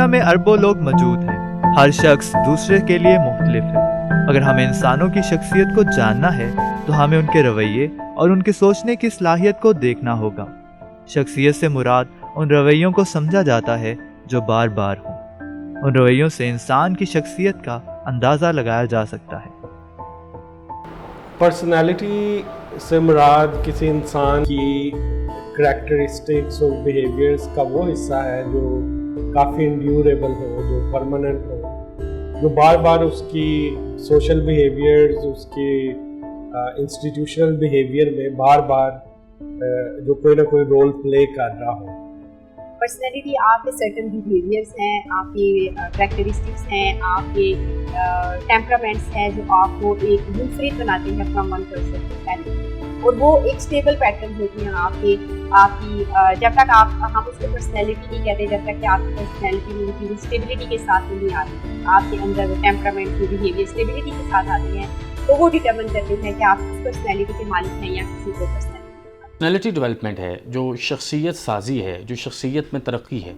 دنیا میں اربوں لوگ موجود ہیں، ہر شخص دوسرے کے لیے مختلف ہے۔ اگر ہمیں انسانوں کی شخصیت کو جاننا ہے تو ہمیں ان کے رویے اور ان کے سوچنے کی صلاحیت کو دیکھنا ہوگا۔ شخصیت سے مراد ان رویوں کو سمجھا جاتا ہے جو بار بار ہوں۔ ان رویوں سے انسان کی شخصیت کا اندازہ لگایا جا سکتا ہے۔ پرسنالٹی سے مراد کسی انسان کی کریکٹرسٹکس اور بیہیویئرس کا وہ حصہ ہے جو کافی انڈیوریبل ہو، جو پرماننٹ ہو، جو بار بار اس کی سوشل بیہیویئرز، اس کی انسٹیٹیوشنل بیہیویئر میں بار بار جو کوئی نہ کوئی رول پلے کر رہا ہو۔ پرسنالٹی آپ کے سرٹن بیہیویئرس ہیں، آپ کے کریکٹرسٹکس ہیں، آپ کے ٹیمپرامنٹس ہیں جو آپ کو ایک منفرد بناتے ہیں from one person to any, اور وہ ایک اسٹیبل پیٹرن ہوتی ہیں آپ کی جب تک ہم اس کو پرسنالٹی نہیں کہتے جب تک کہ آپ کی پرسنالٹی میں کی اسٹیبلٹی کے ساتھ نہیں آتی، آپ کے اندر وہ ٹیمپرامنٹ جو بیہیویئر اسٹیبلٹی کے ساتھ آتے ہیں تو وہ ڈٹرمن کرتے ہیں کہ آپ کس پرسنالٹی کے مالک ہیں یا کسی کو پرسنالٹی ڈیولپمنٹ ہے، جو شخصیت سازی ہے، جو شخصیت میں ترقی ہے،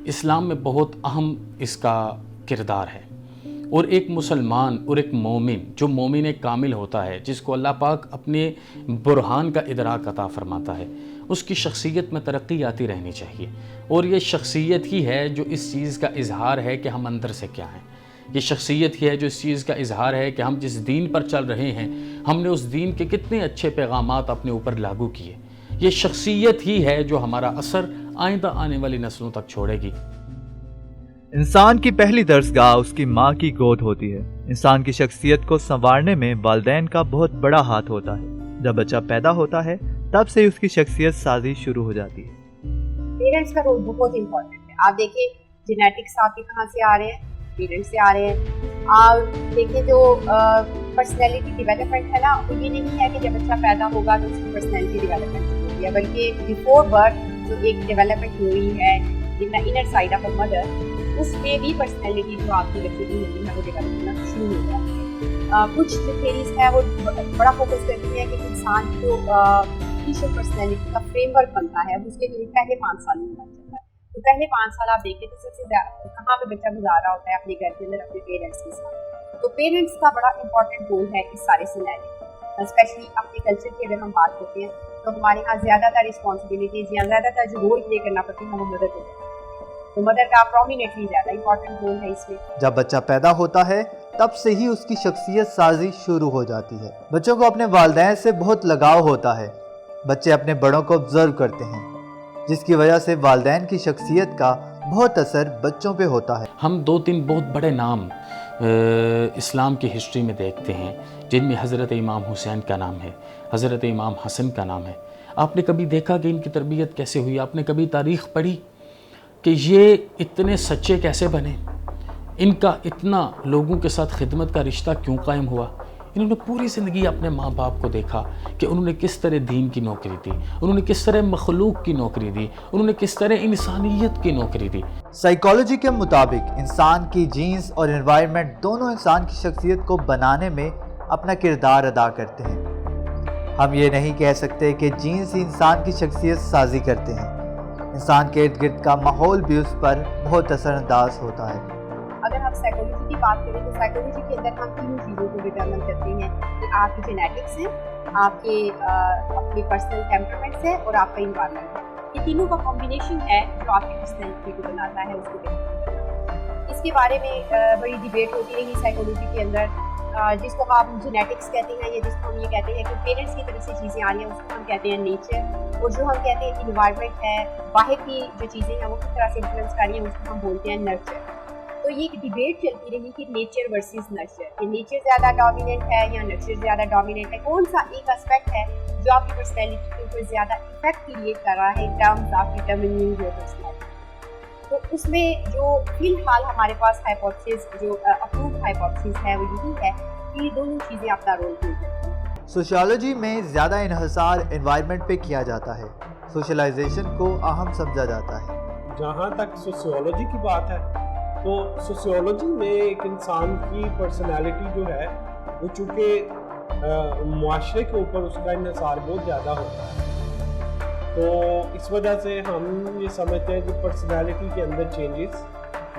اسلام میں بہت اہم اس کا کردار ہے۔ اور ایک مسلمان اور ایک مومن جو مومن کامل ہوتا ہے، جس کو اللہ پاک اپنے برہان کا ادراک عطا فرماتا ہے، اس کی شخصیت میں ترقی آتی رہنی چاہیے۔ اور یہ شخصیت ہی ہے جو اس چیز کا اظہار ہے کہ ہم اندر سے کیا ہیں۔ یہ شخصیت ہی ہے جو اس چیز کا اظہار ہے کہ ہم جس دین پر چل رہے ہیں، ہم نے اس دین کے کتنے اچھے پیغامات اپنے اوپر لاگو کیے۔ یہ شخصیت ہی ہے جو ہمارا اثر آئندہ آنے والی نسلوں تک چھوڑے گی۔ انسان کی پہلی درسگاہ اس کی ماں کی گود ہوتی ہے۔ انسان کی شخصیت کو سنوارنے میں والدین کا بہت بڑا ہاتھ ہوتا ہے۔ جب بچہ پیدا ہوتا ہے تب سے اس کی شخصیت سازی شروع ہو جاتی ہے۔ پیرنٹس کا رول بہت امپورٹنٹ ہے۔ آپ دیکھیں جینیٹکس آپ کے کہاں سے آ رہے ہیں، پیرنٹس سے آ رہے ہیں۔ آپ دیکھیں جو پرسنالٹی ڈیولپمنٹ ہے نا، وہ یہ نہیں ہے کہ جب بچہ پیدا ہوگا تو اس کی پرسنالٹی ڈیولپمنٹ ہوتی ہے، بلکہ بیفور برتھ جو ایک ڈیولپمنٹ ہوئی ہے in the inner side of a mother, اس میں بھی پرسنالٹی جو آپ کی بچے کی ہوتی ہے وہ ڈیولپ ہونا شروع ہو جاتی ہے۔ کچھ جو تھیریز ہیں وہ بڑا فوکس کرتی ہیں کہ انسان کی جو انیشل پرسنالٹی کا فریم ورک بنتا ہے اس کے لیے پہلے 5 سال میں بن جاتا ہے۔ تو پہلے 5 سال آپ دیکھیں تو سب سے زیادہ کہاں پہ بچہ گزار رہا ہوتا ہے، اپنے گھر کے اندر اپنے پیرنٹس کے ساتھ۔ تو پیرنٹس کا بڑا امپورٹنٹ رول ہے اس سارے سینیریو میں، اسپیشلی اپنے کلچر کی اگر ہم بات کرتے ہیں تو ہمارے یہاں زیادہ تر رسپانسبلٹیز یا زیادہ تر جو رول پلے کرنا پڑتی ہے وہ مدر کو دیتے ہیں، تو مدر کا پرومیننٹلی زیادہ امپورٹنٹ رول ہے اس میں۔ جب بچہ پیدا ہوتا ہے تب سے ہی اس کی شخصیت سازی شروع ہو جاتی ہے۔ بچوں کو اپنے والدین سے بہت لگاؤ ہوتا ہے۔ بچے اپنے بڑوں کو آبزرو کرتے ہیں، جس کی وجہ سے والدین کی شخصیت کا بہت اثر بچوں پہ ہوتا ہے۔ ہم 2-3 بہت بڑے نام اسلام کی ہسٹری میں دیکھتے ہیں، جن میں حضرت امام حسین کا نام ہے، حضرت امام حسن کا نام ہے۔ آپ نے کبھی دیکھا کہ ان کی تربیت کیسے ہوئی؟ آپ نے کبھی تاریخ پڑھی کہ یہ اتنے سچے کیسے بنے؟ ان کا اتنا لوگوں کے ساتھ خدمت کا رشتہ کیوں قائم ہوا؟ انہوں نے پوری زندگی اپنے ماں باپ کو دیکھا کہ انہوں نے کس طرح دین کی نوکری دی، انہوں نے کس طرح مخلوق کی نوکری دی، انہوں نے کس طرح انسانیت کی نوکری دی۔ سائیکالوجی کے مطابق انسان کی جینز اور انوائرمنٹ دونوں انسان کی شخصیت کو بنانے میں اپنا کردار ادا کرتے ہیں۔ ہم یہ نہیں کہہ سکتے کہ جینز ہی انسان کی شخصیت سازی کرتے ہیں۔ انسان کے ارد گرد کا ماحول بھی اس پر بہت اثر انداز ہوتا ہے۔ اگر ہم سائیکالوجی کی بات کریں تو سائیکالوجی کے اندر ہم 3 چیزوں کو ڈٹرمن کرتے ہیں کہ آپ کی جینیٹکس ہے، آپ کے اپنے پرسنل ٹیمپرامنٹس ہے اور آپ کا انوائرمنٹ ہے۔ یہ تینوں کا کمبینیشن ہے جو آپ کی پرسنالٹی کو بناتا ہے، اس کو ڈیولپ کرتا ہے۔ اس کے بارے میں بڑی ڈیبیٹ ہوتی رہی سائیکالوجی کے اندر، جس کو ہم جینیٹکس کہتے ہیں یا جس کو ہم یہ کہتے ہیں کہ پیرنٹس کی طرف سے چیزیں آ رہی ہیں اس کو ہم کہتے ہیں نیچر، اور جو ہم کہتے ہیں انوائرمنٹ ہے، باہر کی جو چیزیں ہیں وہ کس طرح سے انفلوئنس کر رہی ہیں اس کو ہم بولتے ہیں نرچر۔ تو یہ ایک ڈیبیٹ چلتی رہی کہ نیچر ورسز نرچر، کہ نیچر زیادہ ڈومیننٹ ہے یا نرچر زیادہ ڈومیننٹ ہے، کون سا ایک اسپیکٹ ہے جو آپ کی پرسنالٹی کے اوپر زیادہ افیکٹ کریٹ کر رہا ہے in terms of determining your personality. تو اس میں جو فی الحال ہمارے پاس ہائپوتھیسس جو اپرووڈ ہائپوتھیسس ہے وہ یہی ہے کہ یہ دونوں چیزیں اپنا رول پلے کرتی ہیں۔ سوشیالوجی میں زیادہ انحصار انوائرمنٹ پہ کیا جاتا ہے، سوشلائزیشن کو اہم سمجھا جاتا ہے۔ جہاں تک سوسیولوجی کی بات ہے تو سوسیولوجی میں ایک انسان کی پرسنالٹی جو ہے وہ چونکہ معاشرے کے اوپر اس کا انحصار بہت زیادہ ہوتا ہے، تو اس وجہ سے ہم یہ سمجھتے ہیں کہ پرسنالٹی کے اندر چینجز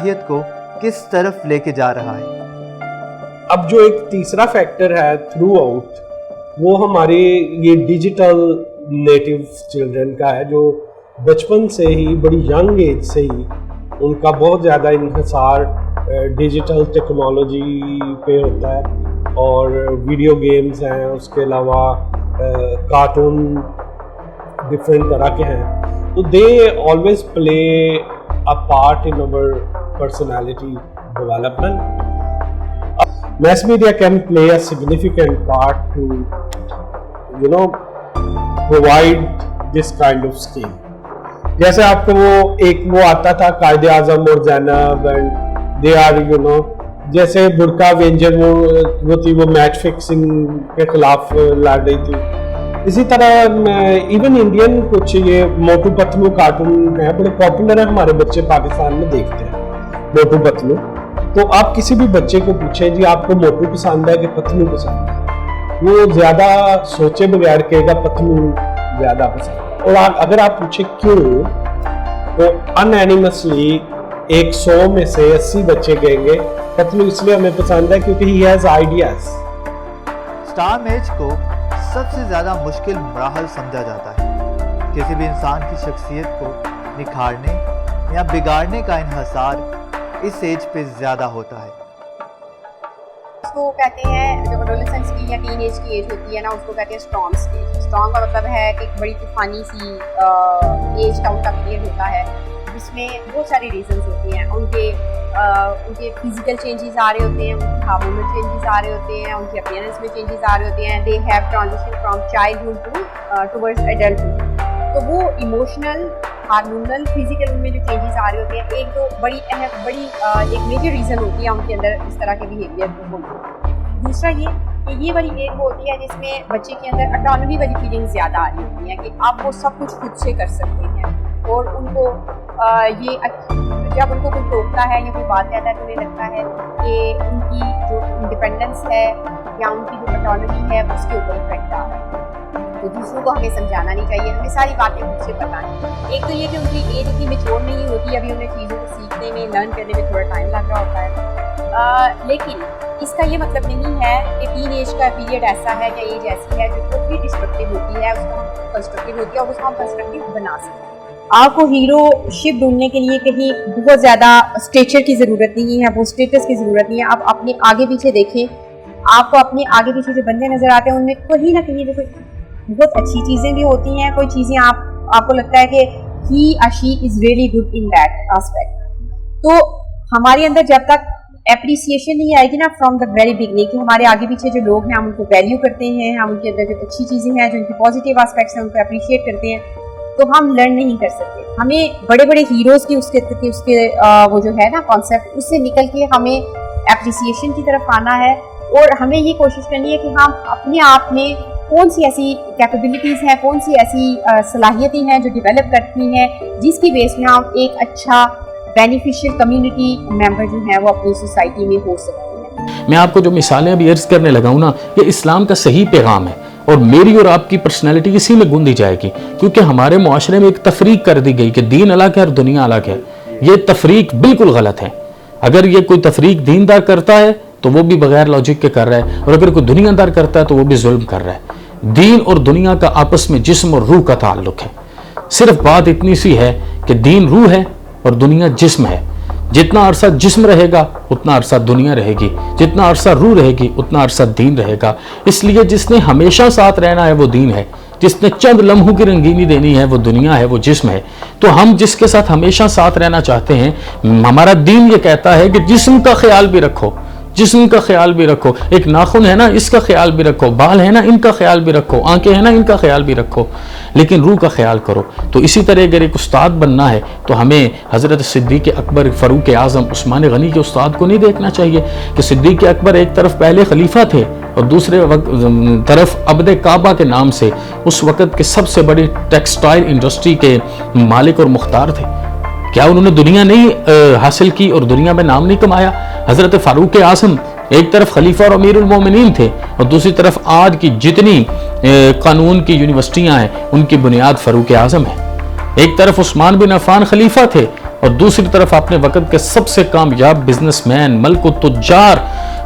صلاحیت کو کس طرف لے کے جا رہا ہے۔ اب جو ایک تیسرا فیکٹر ہے تھرو آؤٹ، وہ ہمارے یہ ڈیجیٹل نیٹو چلڈرن کا ہے، جو بچپن سے ہی بڑی ینگ ایج سے ہی ان کا بہت زیادہ انحصار ڈیجیٹل ٹیکنالوجی پہ ہوتا ہے، اور ویڈیو گیمز ہیں، اس کے علاوہ کارٹون ڈفرینٹ طرح کے ہیں، تو they always play a part in over personality development. Mass media can play a significant part to, provide this kind of scheme. جیسے آپ کو وہ آتا تھا قائد اعظم اور زینب، اینڈ دے آر جیسے برقع وینجر وہ تھی، وہ میچ فکسنگ کے خلاف لڑ رہی تھی. اسی طرح ایون انڈین کچھ یہ موٹو پتلو کارٹون ہیں، بڑے پاپولر ہیں، ہمارے بچے پاکستان میں دیکھتے ہیں موٹو پتلو. تو آپ کسی بھی بچے کو پوچھیں جی آپ کو موٹو پسند ہے کہ پتلو پسند ہے، وہ زیادہ سوچے بغیر کہے گا پتلو زیادہ پسند ہے. اور اگر آپ پوچھیں کیوں، تو انینیمسلی 100 میں سے 80 بچے کہیں گے پتلو اس لیے ہمیں پسند ہے کیونکہ ہی ہیز آئیڈیاز. اسٹارم ایج کو سب سے زیادہ مشکل مراحل سمجھا جاتا ہے. کسی بھی انسان کی شخصیت کو نکھارنے یا بگاڑنے کا انحصار اس ایج پہ زیادہ ہوتا ہے. اس کو کہتے ہیں جو ایڈولسنس کی یا ٹین ایج کی ایج ہوتی ہے نا، اس کو کہتے ہیں اسٹرانگ اسٹیج. اسٹرانگ کا مطلب ہے کہ ایک بڑی طوفانی سی ایج کا ان کا پیریڈ ہوتا ہے، جس میں بہت ساری ریزنز ہوتی ہیں. ان کے فزیکل چینجز آ رہے ہوتے ہیں، ان کے ہارمونل چینجز آ رہے ہوتے ہیں، ان کے اپیئرنس میں چینجز آ رہے ہوتے ہیں. They have transition from childhood towards adulthood. تو وہ ایموشنل، ہارمونل، فزیکل ان میں جو چینجز آ رہے ہوتے ہیں، ایک تو بڑی ایک میجر ریزن ہوتی ہے ان کے اندر اس طرح کے بیہیویئر کو ہونا. دوسرا یہ کہ یہ والی ایج وہ ہوتی ہے جس میں بچے کے اندر اٹانومی والی فیلنگ زیادہ آ رہی ہوتی ہیں کہ آپ وہ سب کچھ خود سے کر سکتے ہیں، اور ان کو یہ جب ان کو کوئی ٹوکتا ہے یا کوئی بات کہتا ہے تو انہیں لگتا ہے کہ ان کی جو انڈیپینڈنس ہے یا ان کی جو اٹانومی ہے اس کے اوپر افیکٹ آ رہا ہے. تو دوسروں کو ہمیں سمجھانا نہیں چاہیے، ہمیں ساری باتیں خود سے پتہ ہیں. ایک تو یہ کہ ان کی ایج اتنی میچور نہیں ہوتی، ابھی انہیں چیزوں کو سیکھنے میں، لرن کرنے میں تھوڑا ٹائم لگ رہا ہوتا ہے. لیکن اس کا یہ مطلب نہیں ہے کہ ٹین ایج کا پیریڈ ایسا ہے یا ایج ایسی ہے جو ٹوٹلی ڈسٹرکٹیو ہوتی ہے، اس کو ہم کنسٹرکٹیو ہوتی ہے اور اس کو ہم کنسٹرکٹیو بنا سکتے ہیں. آپ کو ہیرو شپ ڈھونڈنے کے لیے کہیں بہت زیادہ اسٹیچر کی ضرورت نہیں ہے، وہ اسٹیٹس کی ضرورت نہیں ہے. آپ اپنے آگے پیچھے دیکھیں، آپ کو اپنے آگے پیچھے جو بندے نظر آتے ہیں ان میں کہیں نہ کہیں دیکھو بہت اچھی چیزیں بھی ہوتی ہیں، کوئی چیزیں آپ کو لگتا ہے کہ ہی اور she is really good in that aspect. تو ہمارے اندر جب تک اپریسیشن نہیں آئے گی نا فرام دا ویری بگننگ کہ ہمارے آگے پیچھے جو لوگ ہیں ہم ان کو ویلیو کرتے ہیں، ہم ان کے اندر جو اچھی چیزیں ہیں، جو ان کی پازیٹیو آسپیکٹس ہیں ان کو اپریشیٹ کرتے ہیں، تو ہم لرن نہیں کر سکتے. ہمیں بڑے بڑے ہیروز کی اس کے وہ جو ہے نا کانسیپٹ، اس سے نکل کے ہمیں اپریسیشن کی طرف آنا ہے، اور ہمیں یہ کوشش کرنی ہے کہ ہم اپنے آپ میں کون سی ایسی کیپیبلٹیز ہیں، کون سی ایسی صلاحیتیں ہیں جو ڈیولپ کرتی ہیں، جس کی بیس میں ہم ایک اچھا بینیفیشیل کمیونٹی ممبر جو ہیں وہ اپنی سوسائٹی میں ہو سکتے ہیں. میں آپ کو جو مثالیں ابھی عرض کرنے لگا ہوں نا، یہ اسلام کا صحیح پیغام ہے، اور میری اور آپ کی پرسنالٹی اسی میں گندی جائے گی، کیونکہ ہمارے معاشرے میں ایک تفریق کر دی گئی کہ دین الگ ہے اور دنیا الگ ہے. یہ تفریق بالکل غلط ہے. اگر یہ کوئی تفریق دیندار کرتا ہے تو وہ بھی بغیر لاجک کے کر رہا ہے، اور اگر کوئی دنیا دار کرتا ہے تو وہ بھی ظلم کر رہا ہے. دین اور دنیا کا آپس میں جسم اور روح کا تعلق ہے. صرف بات اتنی سی ہے کہ دین روح ہے اور دنیا جسم ہے. جتنا عرصہ جسم رہے گا اتنا عرصہ دنیا رہے گی، جتنا عرصہ روح رہے گی اتنا عرصہ دین رہے گا. اس لیے جس نے ہمیشہ ساتھ رہنا ہے وہ دین ہے، جس نے چند لمحوں کی رنگینی دینی ہے وہ دنیا ہے، وہ جسم ہے. تو ہم جس کے ساتھ ہمیشہ ساتھ رہنا چاہتے ہیں، ہمارا دین یہ کہتا ہے کہ جسم کا خیال بھی رکھو، جسم کا خیال بھی رکھو. ایک ناخن ہے نا، اس کا خیال بھی رکھو، بال ہے نا، ان کا خیال بھی رکھو، آنکھیں ہیں نا، ان کا خیال بھی رکھو، لیکن روح کا خیال کرو. تو اسی طرح اگر ایک استاد بننا ہے تو ہمیں حضرت صدیق اکبر، فاروق اعظم، عثمان غنی کے استاد کو نہیں دیکھنا چاہیے کہ صدیق اکبر ایک طرف پہلے خلیفہ تھے اور دوسرے طرف عبد کعبہ کے نام سے اس وقت کے سب سے بڑی ٹیکسٹائل انڈسٹری کے مالک اور مختار تھے. کیا انہوں نے دنیا نہیں حاصل کی اور دنیا میں نام نہیں کمایا؟ حضرت فاروق اعظم ایک طرف خلیفہ اور امیر المومنین تھے، اور دوسری طرف آج کی جتنی قانون کی یونیورسٹیاں ہیں ان کی بنیاد فاروق اعظم ہے. ایک طرف عثمان بن عفان خلیفہ تھے اور دوسری طرف اپنے وقت کے سب سے کامیاب بزنس مین، ملک و تجار،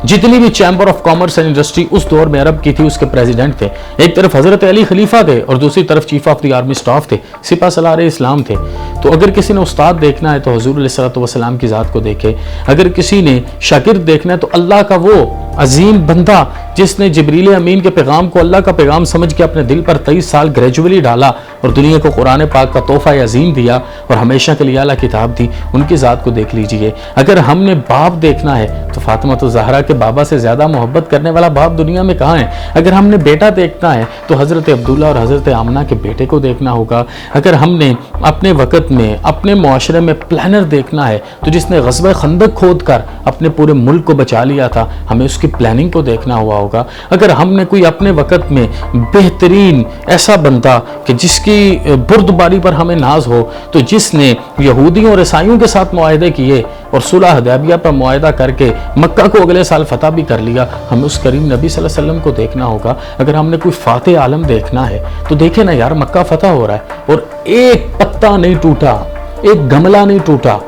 جتنی بھی chamber of commerce and industry اس دور میں عرب کی تھی اس کے پریزیڈنٹ تھے. ایک طرف حضرت علی خلیفہ تھے اور دوسری طرف chief of the army staff تھے، سپہ سالار اسلام تھے. تو اگر کسی نے استاد دیکھنا ہے تو حضور علیہ السلام کی ذات کو دیکھے. اگر کسی نے شاگرد دیکھنا ہے تو اللہ کا وہ عظیم بندہ جس نے جبریل امین کے پیغام کو اللہ کا پیغام سمجھ کے اپنے دل پر 23 سال گریجولی ڈالا اور دنیا کو قرآن پاک کا تحفہ عظیم دیا اور ہمیشہ کے لیے اعلیٰ کتاب دی، ان کی ذات کو دیکھ لیجئے. اگر ہم نے باپ دیکھنا ہے تو فاطمہ الزہرا کے بابا سے زیادہ محبت کرنے والا باپ دنیا میں کہاں ہے. اگر ہم نے بیٹا دیکھنا ہے تو حضرت عبداللہ اور حضرت آمنہ کے بیٹے کو دیکھنا ہوگا. اگر ہم نے اپنے وقت میں اپنے معاشرے میں پلانر دیکھنا ہے تو جس نے غزوہ خندق کھود کر اپنے پورے ملک کو بچا لیا تھا، ہمیں اس کی پلاننگ کو دیکھنا ہوا ہوگا. اگر ہم نے کوئی اپنے وقت میں بہترین ایسا بندہ کہ جس کی بردباری پر ہمیں ناز ہو، تو جس نے یہودیوں اور عیسائیوں کے ساتھ معاہدے کیے اور صلح حدیبیہ پر معاہدہ کر کے مکہ کو اگلے سال فتح بھی کر لیا، ہمیں اس کریم نبی صلی اللہ علیہ وسلم کو دیکھنا ہوگا. اگر ہم نے کوئی فاتح عالم دیکھنا ہے تو دیکھیں نا یار، مکہ فتح ہو رہا ہے اور ایک پتا نہیں ٹوٹا، ایک گملہ نہیں ٹوٹا،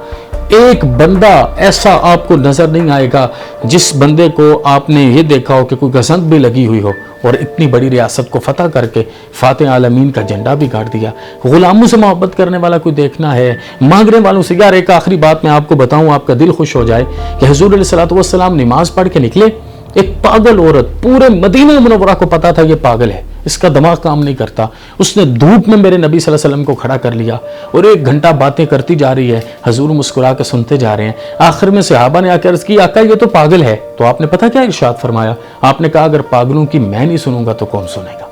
ایک بندہ ایسا آپ کو نظر نہیں آئے گا جس بندے کو آپ نے یہ دیکھا ہو کہ کوئی گزند بھی لگی ہوئی ہو اور اتنی بڑی ریاست کو فتح کر کے فاتح عالمین کا جھنڈا بھی گاڑ دیا. غلاموں سے محبت کرنے والا کوئی دیکھنا ہے، مانگنے والوں سے. یار ایک آخری بات میں آپ کو بتاؤں، آپ کا دل خوش ہو جائے کہ حضور علیہ السلام نماز پڑھ کے نکلے، ایک پاگل عورت، پورے مدینہ منورہ کو پتا تھا یہ پاگل ہے، اس کا دماغ کام نہیں کرتا، اس نے دھوپ میں میرے نبی صلی اللہ علیہ وسلم کو کھڑا کر لیا اور 1 گھنٹہ باتیں کرتی جا رہی ہے. حضور مسکرا کے سنتے جا رہے ہیں. آخر میں صحابہ نے آ کے عرض کی، آقا یہ تو پاگل ہے. تو آپ نے پتہ کیا ارشاد فرمایا؟ آپ نے کہا اگر پاگلوں کی میں نہیں سنوں گا تو کون سنے گا.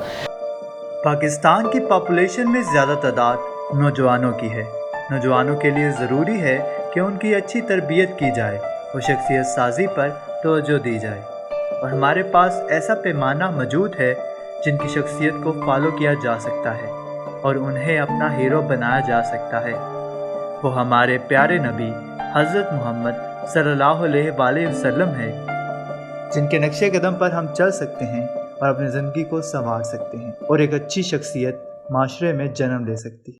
پاکستان کی پاپولیشن میں زیادہ تعداد نوجوانوں کی ہے. نوجوانوں کے لیے ضروری ہے کہ ان کی اچھی تربیت کی جائے اور شخصیت سازی پر توجہ دی جائے. اور ہمارے پاس ایسا پیمانہ موجود ہے جن کی شخصیت کو فالو کیا جا سکتا ہے اور انہیں اپنا ہیرو بنایا جا سکتا ہے. وہ ہمارے پیارے نبی حضرت محمد صلی اللہ علیہ وآلہ وسلم ہے، جن کے نقش قدم پر ہم چل سکتے ہیں اور اپنی زندگی کو سنوار سکتے ہیں اور ایک اچھی شخصیت معاشرے میں جنم لے سکتی ہے.